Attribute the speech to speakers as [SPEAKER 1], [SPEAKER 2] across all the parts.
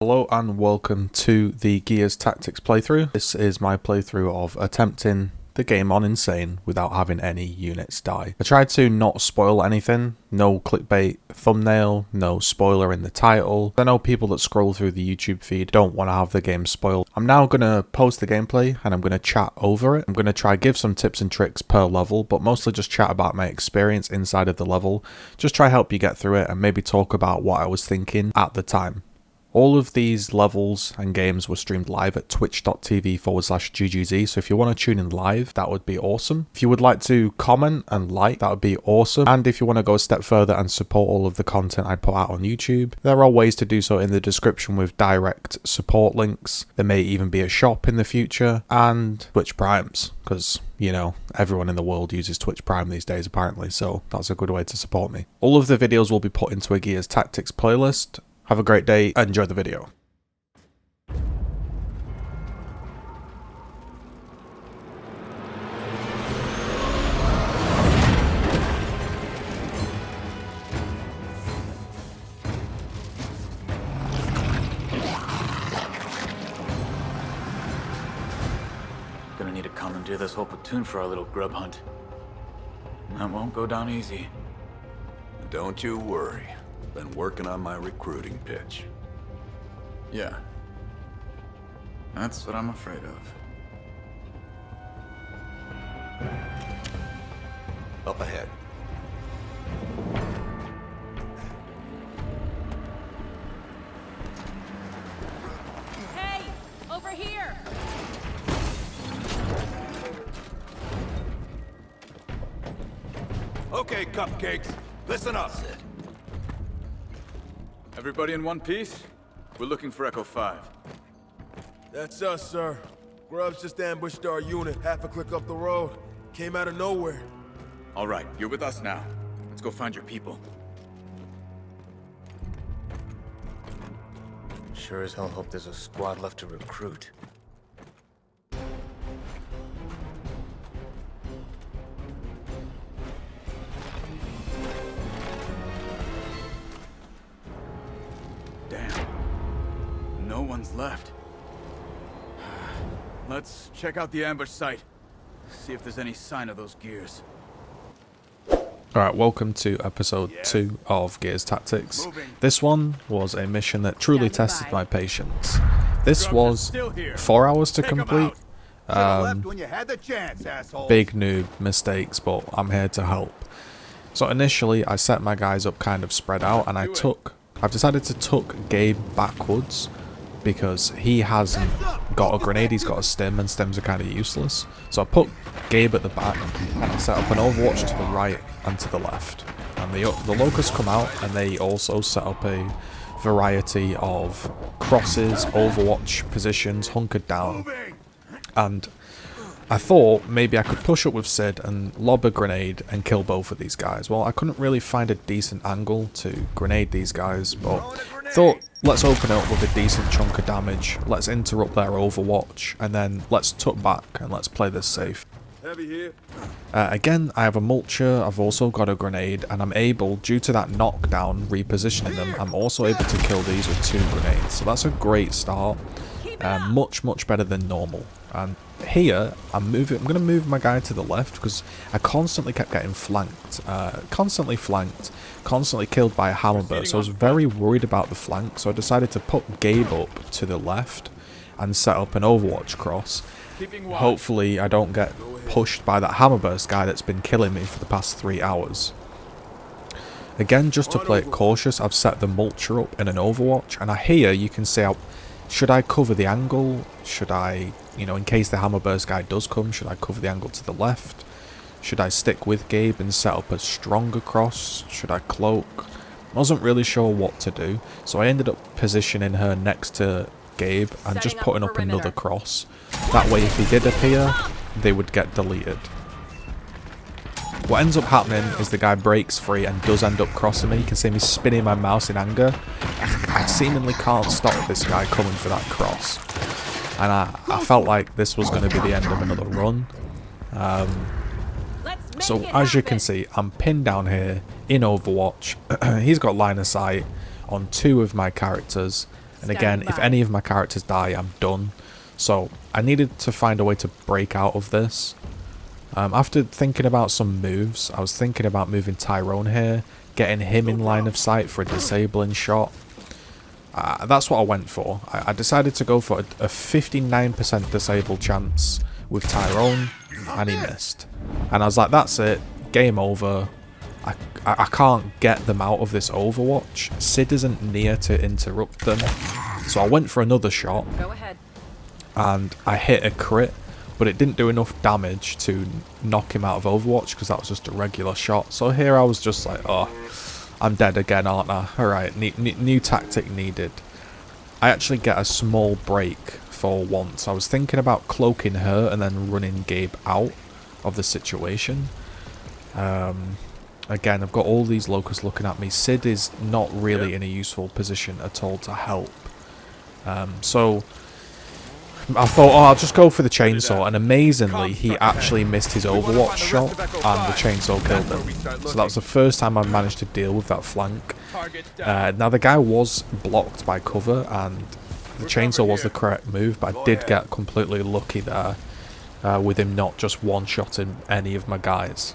[SPEAKER 1] Hello and welcome to the Gears Tactics playthrough. This is my playthrough of attempting the game on Insane without having any units die. I tried to not spoil anything, no clickbait thumbnail, no spoiler in the title. I know people that scroll through the YouTube feed don't want to have the game spoiled. I'm now going to post the gameplay and I'm going to chat over it. I'm going to try give some tips and tricks per level, but mostly just chat about my experience inside of the level. Just try help you get through it and maybe talk about what I was thinking at the time. All of these levels and games were streamed live at twitch.tv/GGZII, so if you want to tune in live, that would be awesome. If you would like to comment and like, that would be awesome. And if you want to go a step further and support all of the content I put out on YouTube, there are ways to do so in the description with direct support links. There may even be a shop in the future, and Twitch Primes, because, you know, everyone in the world uses Twitch Prime these days apparently, so that's a good way to support me. All of the videos will be put into a Gears Tactics playlist. Have a great day, enjoy the video.
[SPEAKER 2] Gonna need to commandeer this whole platoon for our little grub hunt. That won't go down easy.
[SPEAKER 3] Don't you worry. Been working on my recruiting pitch.
[SPEAKER 2] Yeah. That's what I'm afraid of.
[SPEAKER 3] Up ahead.
[SPEAKER 4] Hey! Over here!
[SPEAKER 3] Okay, cupcakes, listen up.
[SPEAKER 2] Everybody in one piece? We're looking for Echo 5.
[SPEAKER 5] That's us, sir. Grubs just ambushed our unit half a click up the road. Came out of nowhere.
[SPEAKER 2] All right, you're with us now. Let's go find your people.
[SPEAKER 6] Sure as hell hope there's a squad left to recruit.
[SPEAKER 2] Damn. No one's left. Let's check out the ambush site. See if there's any sign of those gears.
[SPEAKER 1] Alright, welcome to episode 2 of Gears Tactics. This one was a mission that truly tested my patience. This was 4 hours to complete. Big noob mistakes, but I'm here to help. So initially I set my guys up kind of spread out, and I've decided to tuck Gabe backwards because he hasn't got a grenade, he's got a stim, and stims are kind of useless. So I put Gabe at the back and I set up an overwatch to the right and to the left. And the locusts come out and they also set up a variety of crosses, overwatch positions, hunkered down. And I thought maybe I could push up with Sid and lob a grenade and kill both of these guys. Well, I couldn't really find a decent angle to grenade these guys, but thought let's open it up with a decent chunk of damage, let's interrupt their overwatch, and then let's tuck back and let's play this safe.
[SPEAKER 5] Heavy here.
[SPEAKER 1] Again, I have a mulcher, I've also got a grenade, and I'm able, due to that knockdown, repositioning them, I'm also able to kill these with 2 grenades. So that's a great start, much better than normal. And here, I'm going to move my guy to the left because I constantly kept getting flanked, constantly killed by a hammerburst. So I was very worried about the flank, so I decided to put Gabe up to the left and set up an overwatch cross. Hopefully I don't get pushed by that hammerburst guy that's been killing me for the past 3 hours. Again, just to play it cautious, I've set the mulcher up in an overwatch, and here you can see should I cover the angle? Should I, you know, in case the hammerburst guy does come, should I cover the angle to the left? Should I stick with Gabe and set up a stronger cross? Should I cloak? I wasn't really sure what to do, so I ended up positioning her next to Gabe and just putting up another cross. That way if he did appear, they would get deleted. What ends up happening is the guy breaks free and does end up crossing me. You can see me spinning my mouse in anger. I seemingly can't stop this guy coming for that cross. And I felt like this was going to be the end of another run. So as you can see, I'm pinned down here in Overwatch. He's got line of sight on 2 of my characters, And again, if any of my characters die, I'm done. So I needed to find a way to break out of this. After thinking about some moves, I was thinking about moving Tyrone here, getting him in line of sight for a disabling shot. That's what I went for. I decided to go for a 59% disable chance with Tyrone, and he missed. And I was like, that's it, game over. I can't get them out of this Overwatch. Sid isn't near to interrupt them. So I went for another shot.
[SPEAKER 4] Go ahead.
[SPEAKER 1] And I hit a crit, but it didn't do enough damage to knock him out of Overwatch because that was just a regular shot. So here I was just like, oh, I'm dead again, aren't I? Alright, new tactic needed. I actually get a small break for once. I was thinking about cloaking her and then running Gabe out of the situation. Again, I've got all these locusts looking at me. Sid is not really in a useful position at all to help. So I thought, oh, I'll just go for the chainsaw, and amazingly, he actually missed his Overwatch shot, and the chainsaw killed him. So that was the first time I managed to deal with that flank. Now, the guy was blocked by cover, and the chainsaw was the correct move, but I did get completely lucky there with him not just one-shotting any of my guys.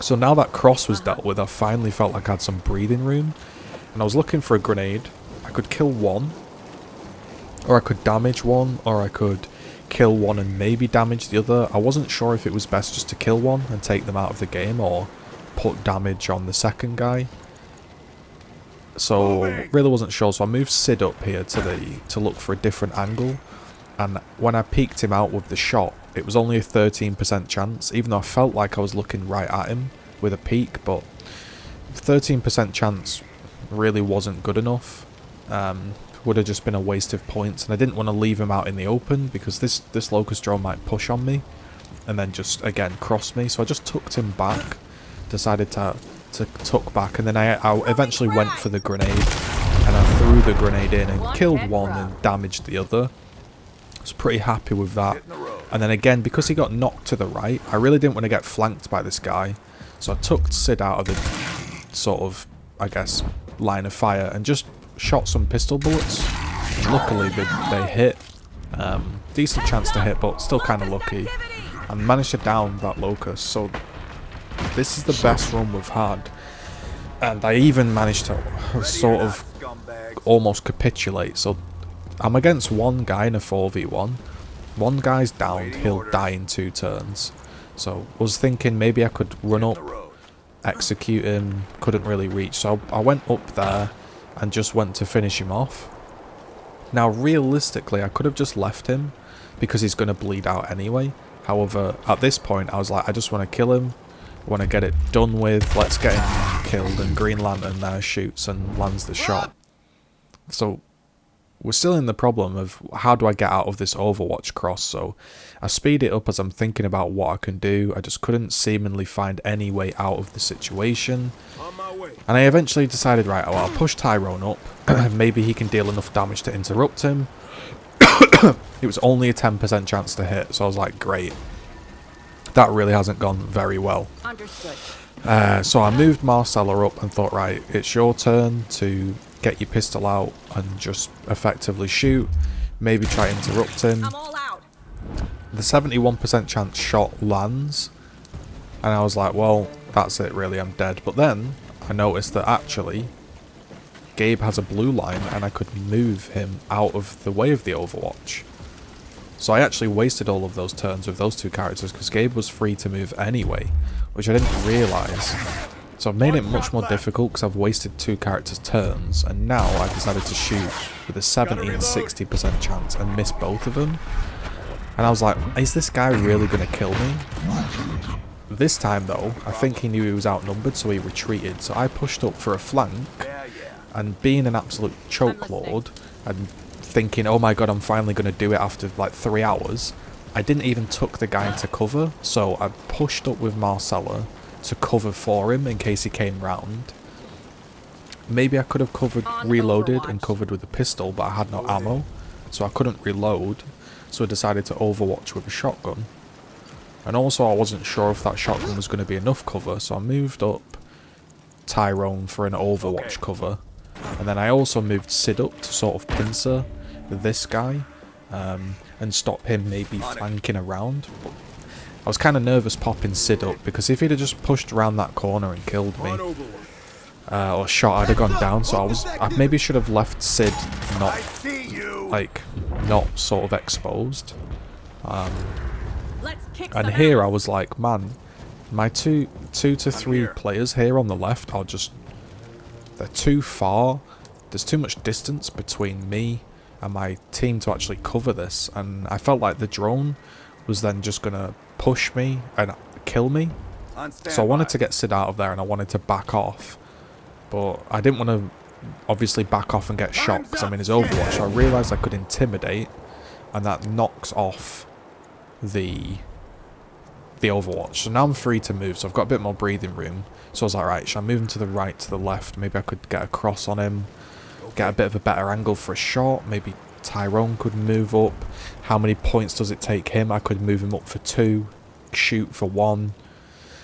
[SPEAKER 1] So now that cross was dealt with, I finally felt like I had some breathing room, and I was looking for a grenade. I could kill one, or I could damage one, or I could kill one and maybe damage the other. I wasn't sure if it was best just to kill one and take them out of the game, or put damage on the second guy. So really wasn't sure, so I moved Sid up here to look for a different angle, and when I peeked him out with the shot, it was only a 13% chance, even though I felt like I was looking right at him with a peek, but 13% chance really wasn't good enough. Would have just been a waste of points, and I didn't want to leave him out in the open because this locust drone might push on me and then just again cross me. So I just tucked him back, decided to tuck back, and then I eventually went for the grenade, and I threw the grenade in and killed one and damaged the other. I was pretty happy with that. And then again, because he got knocked to the right, I really didn't want to get flanked by this guy, so I tucked Sid out of the sort of, I guess, line of fire and just shot some pistol bullets. Luckily they hit. Decent chance to hit, but still kind of lucky, and managed to down that locust. So this is the best run we've had, and I even managed to sort of almost capitulate. So I'm against one guy in a 4v1. One guy's downed, he'll die in 2 turns. So I was thinking maybe I could run up, execute him, couldn't really reach, so I went up there and just went to finish him off. Now realistically I could have just left him because he's going to bleed out anyway. However, at this point I was like, I just want to kill him, I want to get it done with, let's get him killed, and Green Lantern there shoots and lands the shot. So we're still in the problem of how do I get out of this Overwatch cross, so I speed it up as I'm thinking about what I can do. I just couldn't seemingly find any way out of the situation. And I eventually decided, right, well, I'll push Tyrone up. Maybe he can deal enough damage to interrupt him. It was only a 10% chance to hit, so I was like, great. That really hasn't gone very well.
[SPEAKER 4] Understood.
[SPEAKER 1] So I moved Marcella up and thought, right, it's your turn to get your pistol out and just effectively shoot. Maybe try to interrupt him.
[SPEAKER 4] I'm all out.
[SPEAKER 1] The 71% chance shot lands, and I was like, well, that's it really, I'm dead. But then I noticed that actually Gabe has a blue line and I could move him out of the way of the Overwatch. So I actually wasted all of those turns with those 2 characters because Gabe was free to move anyway, which I didn't realise. So I've made it much more difficult because I've wasted 2 characters' turns, and now I've decided to shoot with a 70 and 60% chance and miss both of them. And I was like, is this guy really going to kill me? This time though, I think he knew he was outnumbered, so he retreated. So I pushed up for a flank, and being an absolute choke lord, and thinking, oh my god, I'm finally going to do it after like 3 hours, I didn't even tuck the guy into cover, so I pushed up with Marcella to cover for him in case he came round. Maybe I could have reloaded and covered with a pistol, but I had no ammo, so I couldn't reload, so I decided to overwatch with a shotgun. And also I wasn't sure if that shotgun was going to be enough cover, so I moved up Tyrone for an overwatch cover. And then I also moved Sid up to sort of pincer this guy and stop him maybe flanking around. But I was kind of nervous popping Sid up because if he'd have just pushed around that corner and killed me or shot, I'd have gone down. So I maybe should have left Sid not sort of exposed. And here I was like, man, my two to three players here on the left are just, they're too far. There's too much distance between me and my team to actually cover this, and I felt like the drone was then just gonna push me and kill me. So I wanted to get Sid out of there and I wanted to back off, but I didn't want to obviously back off and get shot because I'm in his Overwatch. So I realised I could intimidate, and that knocks off the Overwatch. So now I'm free to move, so I've got a bit more breathing room. So I was like, right, should I move him to the right, to the left? Maybe I could get a cross on him, get a bit of a better angle for a shot. Maybe Tyrone could move up. How many points does it take him? I could move him up for 2, shoot for 1.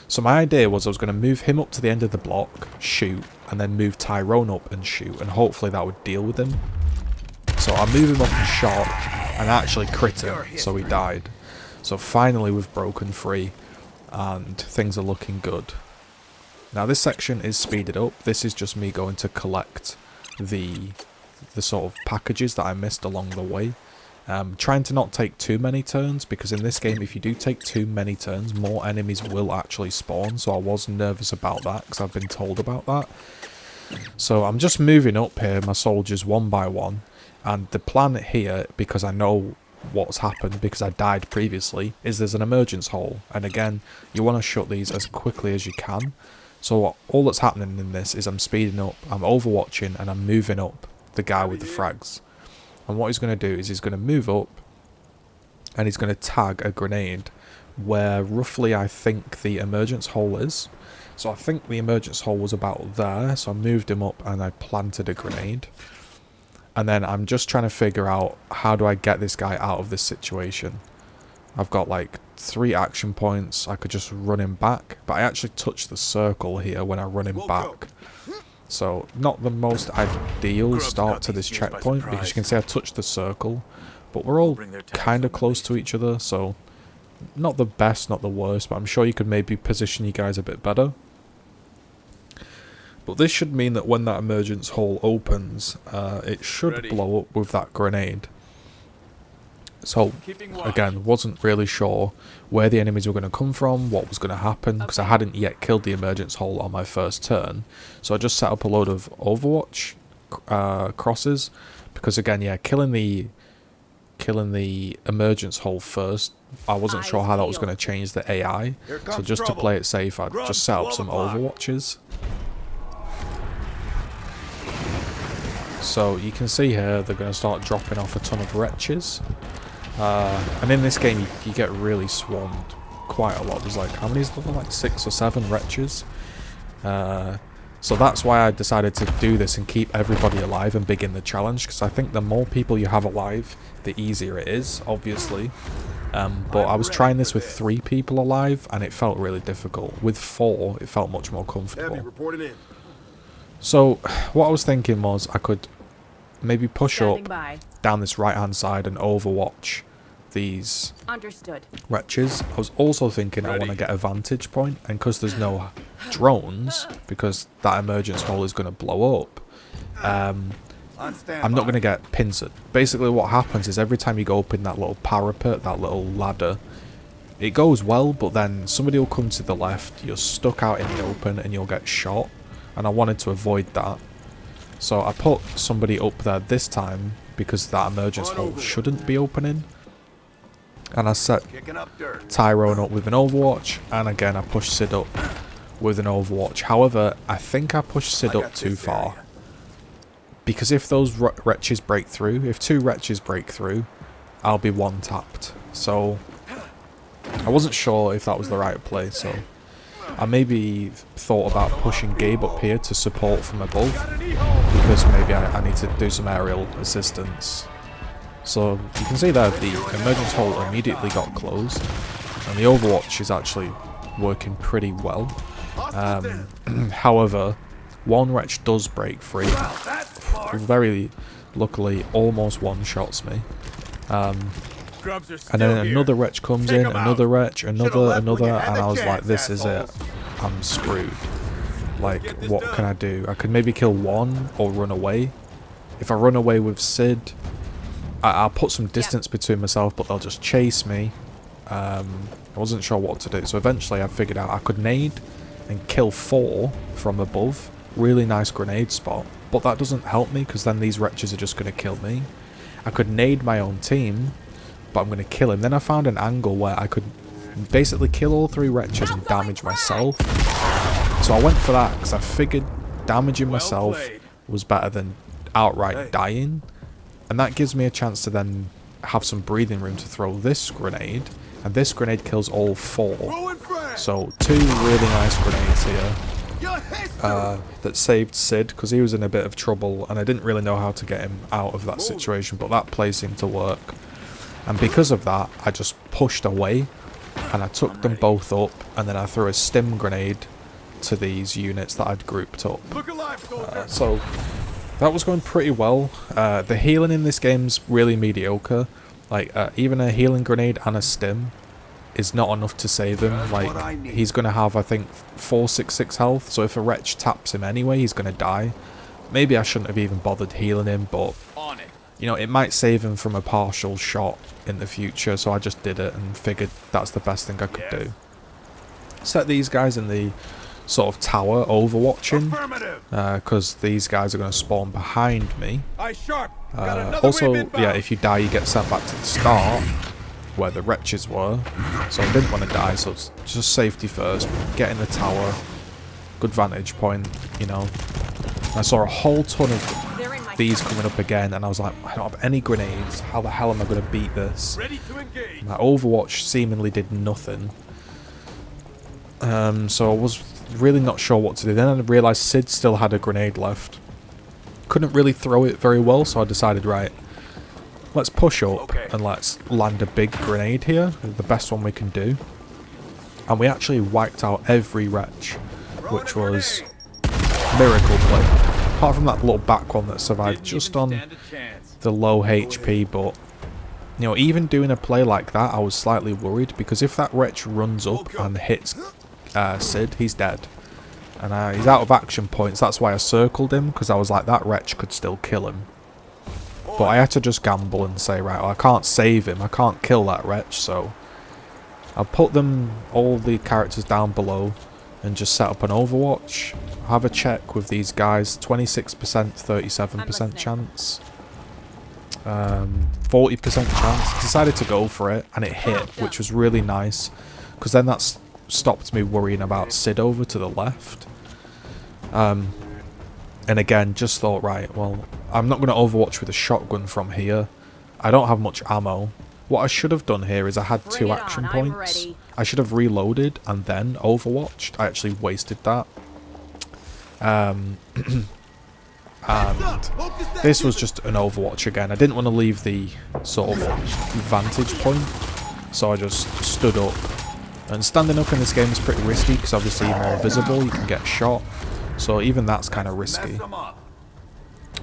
[SPEAKER 1] So my idea was I was going to move him up to the end of the block, shoot, and then move Tyrone up and shoot, and hopefully that would deal with him. So I move him up and shot, and actually crit him, so he died. So finally we've broken free, and things are looking good. Now this section is speeded up. This is just me going to collect the sort of packages that I missed along the way. Trying to not take too many turns, because in this game if you do take too many turns, more enemies will actually spawn. So I was nervous about that because I've been told about that. So I'm just moving up here my soldiers one by one, and the plan here, because I know what's happened because I died previously, is there's an emergence hole, and again you want to shut these as quickly as you can. So all that's happening in this is I'm speeding up, I'm overwatching, and I'm moving up the guy with the frags. And what he's going to do is he's going to move up and he's going to tag a grenade where roughly I think the emergence hole is. So I think the emergence hole was about there, so I moved him up and I planted a grenade. And then I'm just trying to figure out, how do I get this guy out of this situation? I've got like 3 action points. I could just run him back, but I actually touched the circle here when I run him back. So not the most ideal start to this checkpoint, because you can see I touched the circle, but we're all kind of close to each other, so not the best, not the worst, but I'm sure you could maybe position you guys a bit better. But this should mean that when that emergence hole opens, it should blow up with that grenade. So, again, wasn't really sure where the enemies were going to come from, what was going to happen, because I hadn't yet killed the emergence hole on my first turn. So I just set up a load of Overwatch crosses, because again, yeah, killing the emergence hole first, I wasn't sure how that was going to change the AI. So just to play it safe, I just set up some Overwatches. So you can see here, they're going to start dropping off a ton of wretches. And in this game, you get really swarmed quite a lot. There's like, how many is there? Like 6 or 7 wretches. So that's why I decided to do this and keep everybody alive and begin the challenge, because I think the more people you have alive, the easier it is, obviously. But I was trying this with 3 people alive, and it felt really difficult. With 4, it felt much more comfortable. So what I was thinking was I could maybe push up down this right hand side and overwatch these wretches. I was also thinking I want to get a vantage point, and because there's no drones, because that emergence hole is going to blow up, I'm not going to get pincered. Basically what happens is every time you go up in that little parapet, that little ladder, it goes well, but then somebody will come to the left, you're stuck out in the open and you'll get shot, and I wanted to avoid that. So I put somebody up there this time because that emergence hole shouldn't be opening. And I set Tyrone up with an Overwatch, and again I pushed Sid up with an Overwatch. However, I think I pushed Sid up too far. Because if those wretches break through, if 2 wretches break through, I'll be one-tapped. So I wasn't sure if that was the right play, so I maybe thought about pushing Gabe up here to support from above, because maybe I need to do some aerial assistance. So you can see there the emergence hole immediately got closed, and the Overwatch is actually working pretty well. However, one wretch does break free. very luckily almost one-shots me.
[SPEAKER 5] Grubs are still
[SPEAKER 1] And then
[SPEAKER 5] here.
[SPEAKER 1] another wretch comes
[SPEAKER 5] Take
[SPEAKER 1] in,
[SPEAKER 5] 'em out.
[SPEAKER 1] another wretch,
[SPEAKER 5] Should've
[SPEAKER 1] another,
[SPEAKER 5] left when you had
[SPEAKER 1] and
[SPEAKER 5] the
[SPEAKER 1] I was like,
[SPEAKER 5] chance,
[SPEAKER 1] this is it.
[SPEAKER 5] assholes.
[SPEAKER 1] I'm screwed. Like,
[SPEAKER 5] Get this
[SPEAKER 1] what
[SPEAKER 5] done.
[SPEAKER 1] can I do? I could maybe kill one or run away. If I run away with Sid, I'll put some distance between myself, but they'll just chase me. I wasn't sure what to do, so eventually I figured out I could nade and kill 4 from above. Really nice grenade spot, but that doesn't help me because then these wretches are just going to kill me. I could nade my own team, but I'm going to kill him. Then I found an angle where I could basically kill all 3 wretches and damage myself. So I went for that because I figured damaging myself
[SPEAKER 5] played.
[SPEAKER 1] was better than outright dying. And that gives me a chance to then have some breathing room to throw this grenade. And this grenade kills all 4. So 2 really nice grenades here. That saved Sid because he was in a bit of trouble and I didn't really know how to get him out of that situation, but that play seemed to work. And because of that, I just pushed away and I took them both up, and then I threw a stim grenade to these units that I'd grouped up.
[SPEAKER 5] Look alive, soldier.
[SPEAKER 1] So that was going pretty well. The healing in this game's really mediocre. Like, even a healing grenade and a stim is not enough to save him. Like, he's going to have, I think, 466 health, so if a wretch taps him anyway, he's going to die. Maybe I shouldn't have even bothered healing him, but, you know, it might save him from a partial shot in the future, so I just did it and figured that's the best thing I could do. Set these guys in the sort of tower overwatching, because these guys are going to spawn behind me. Also, yeah, if you die, you get sent back to the start where the wretches were, so I didn't want to die, so it's just safety first. Get in the tower, good vantage point, you know. I saw a whole ton of these coming up again, and I was like, I don't have any grenades, how the hell am I going to beat this? My Overwatch seemingly did nothing, so I was really not sure what to do. Then I realised Sid still had a grenade left. Couldn't really throw it very well, so I decided, right, let's push up and let's land a big grenade here, the best one we can do. And we actually wiped out every wretch, which was miracle play. Apart from that little back one that survived just on the low HP, but, you know, even doing a play like that, I was slightly worried, because if that wretch runs up and hits Sid, he's dead. And he's out of action points, that's why I circled him, because I was like, that wretch could still kill him. But I had to just gamble and say, right, well, I can't save him, I can't kill that wretch, so I'll put them, all the characters down below, and just set up an Overwatch. Have a check with these guys, 26%, 37% chance. 40% chance. Decided to go for it, and it hit, which was really nice, because then that's stopped me worrying about Sid over to the left. And again, just thought, right, well, I'm not going to Overwatch with a shotgun from here. I don't have much ammo. What I should have done here is I had 2 action points. I should have reloaded and then Overwatched. I actually wasted that. And this was just an Overwatch again. I didn't want to leave the sort of vantage point, so I just stood up. And standing up in this game is pretty risky because obviously you're more visible, you can get shot. So even that's kind of risky.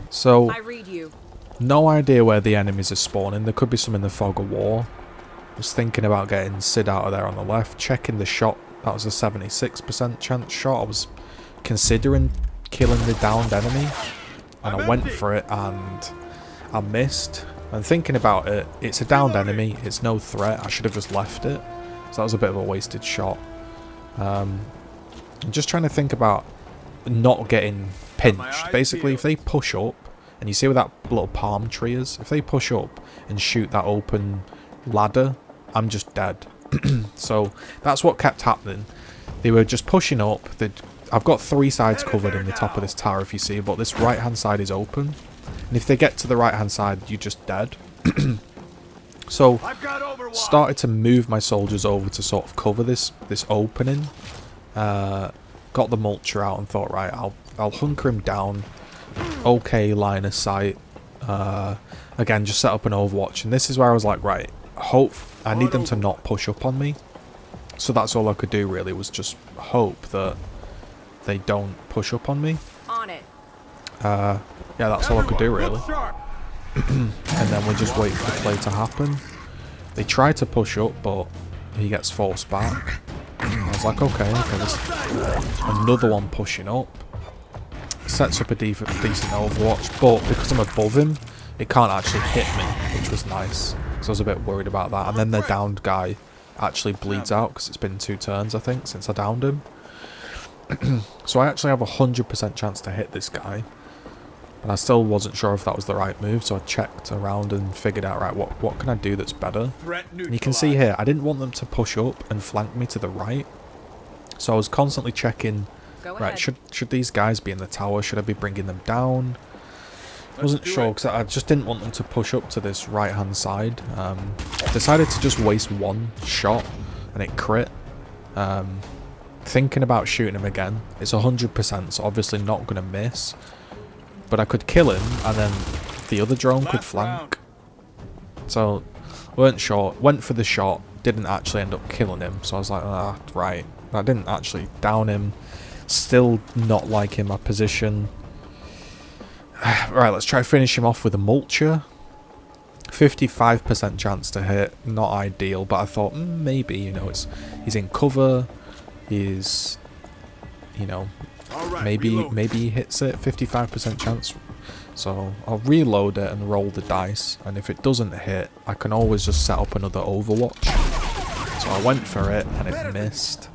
[SPEAKER 1] So, no idea where the enemies are spawning. There could be some in the fog of war. Was thinking about getting Sid out of there on the left. Checking the shot. That was a 76% chance shot. I was considering killing the downed enemy. And I went for it and I missed. And thinking about it, it's a downed enemy. It's no threat. I should have just left it. So that was a bit of a wasted shot. I'm just trying to think about not getting pinched. Basically, if they push up, and you see where that little palm tree is, if they push up and shoot that open ladder, I'm just dead. So that's what kept happening. They were just pushing up. I've got 3 sides covered in the top of this tower, if you see, but this right hand side is open, and if they get to the right hand side, you're just dead. So started to move my soldiers over to sort of cover this opening. Got the mulcher out and thought, right, I'll hunker him down. Okay, line of sight. Again, just set up an Overwatch, and this is where I was like, right, I need them to not push up on me. So that's all I could do really, was just hope that they don't push up on me.
[SPEAKER 4] On it.
[SPEAKER 1] yeah, that's all I could do really. And then we just wait for the play to happen. They try to push up, but he gets forced back. I was like, okay, there's another one pushing up. Sets up a decent overwatch, but because I'm above him, it can't actually hit me, which was nice. So I was a bit worried about that. And then the downed guy actually bleeds out because it's been 2 turns, I think, since I downed him. So I actually have a 100% chance to hit this guy. But I still wasn't sure if that was the right move, so I checked around and figured out, right, what can I do that's better? And you can see here, I didn't want them to push up and flank me to the right. So I was constantly checking, right, should these guys be in the tower? Should I be bringing them down? I wasn't sure because I just didn't want them to push up to this right-hand side. Decided to just waste 1 shot and it crit. Thinking about shooting him again. It's 100%, so obviously not going to miss. But I could kill him, and then the other drone could flank. So, weren't sure. Went for the shot, didn't actually end up killing him. So I was like, ah, right. I didn't actually down him. Still not liking my position. Right, let's try finish him off with a mulcher. 55% chance to hit. Not ideal, but I thought, maybe, you know, he's in cover. He's, you know... Maybe he hits it, 55% chance. So I'll reload it and roll the dice, and if it doesn't hit, I can always just set up another overwatch. So I went for it and it missed.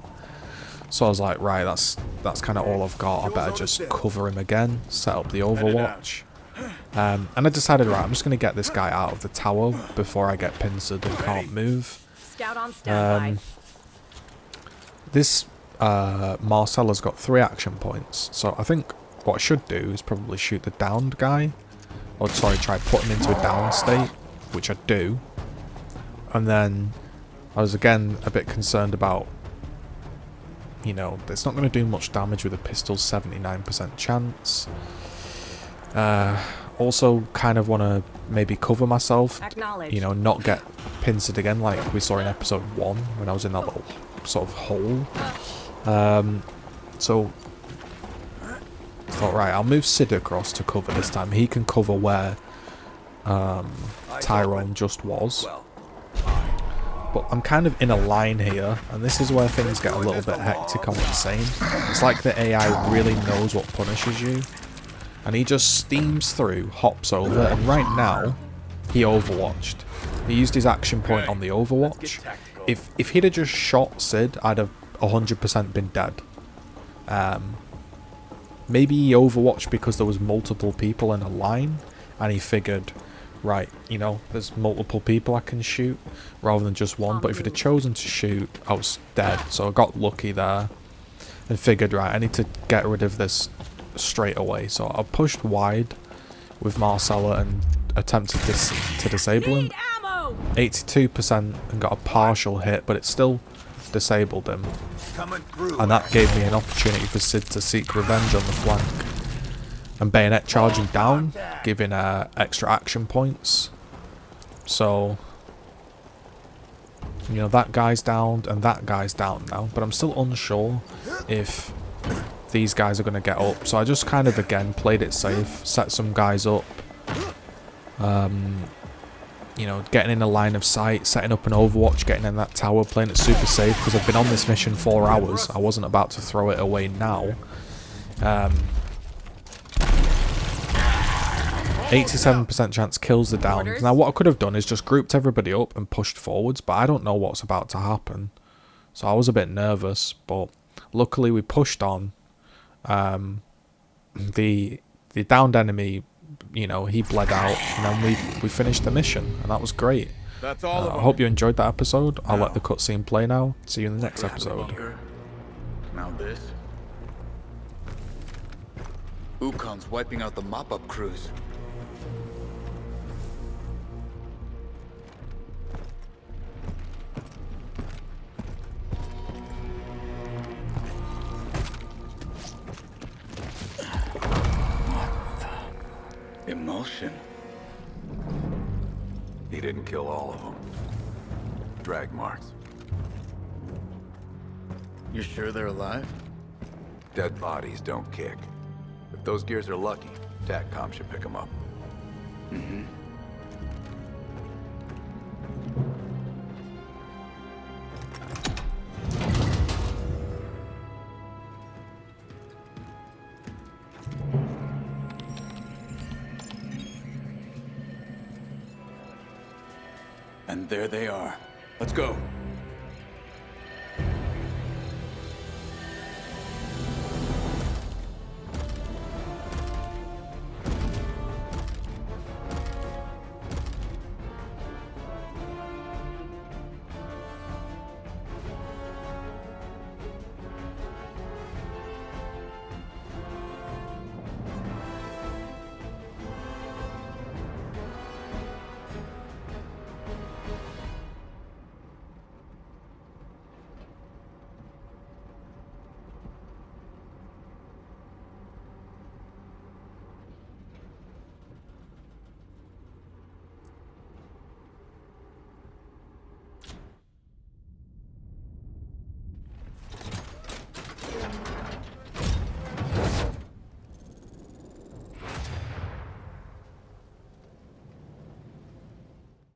[SPEAKER 1] So I was like, right, that's kind of all I've got. I better just cover him again, set up the overwatch. And I decided, right, I'm just going to get this guy out of the tower before I get pincered and can't move.
[SPEAKER 4] Scout on standby.
[SPEAKER 1] This Marcella's got 3 action points, so I think what I should do is probably shoot the downed guy, or sorry, try put him into a down state, which I do. And then I was again a bit concerned about, you know, it's not going to do much damage with a pistol, 79% chance. Also kind of want to maybe cover myself, you know, not get pincered again like we saw in episode 1 when I was in that little sort of hole. So I thought, right, I'll move Sid across to cover this time. He can cover where Tyrone just was. But I'm kind of in a line here, and this is where things get a little bit hectic and insane. It's like the AI really knows what punishes you. And he just steams through, hops over, and right now, he overwatched. He used his action point on the overwatch. If he'd have just shot Sid, I'd have 100% been dead. Maybe he overwatched because there was multiple people in a line, and he figured, right, you know, there's multiple people I can shoot rather than just one. But if he'd have chosen to shoot, I was dead. So I got lucky there and figured, right, I need to get rid of this straight away. So I pushed wide with Marcella and attempted to disable him. 82% and got a partial hit, but it still disabled him. And that gave me an opportunity for Sid to seek revenge on the flank. And bayonet charging down, giving extra action points. So, you know, that guy's down and that guy's down now. But I'm still unsure if these guys are going to get up. So I just kind of, again, played it safe. Set some guys up. You know, getting in a line of sight, setting up an overwatch, getting in that tower, playing it super safe, because I've been on this mission 4 hours. I wasn't about to throw it away now. 87% chance kills the down. Now what I could have done is just grouped everybody up and pushed forwards, but I don't know what's about to happen. So I was a bit nervous, but luckily we pushed on. The downed enemy, you know, he bled out, and then we finished the mission, and that was great.
[SPEAKER 5] That's all
[SPEAKER 1] I hope you enjoyed that episode. I'll let the cutscene play now. See you in the next episode.
[SPEAKER 2] Now this.
[SPEAKER 6] Ukon's wiping out the mop-up crews.
[SPEAKER 2] Emulsion.
[SPEAKER 3] He didn't kill all of them. Drag marks.
[SPEAKER 2] You sure they're alive?
[SPEAKER 3] Dead bodies don't kick. If those gears are lucky, TACCOM should pick them up.
[SPEAKER 6] And there they are. Let's go.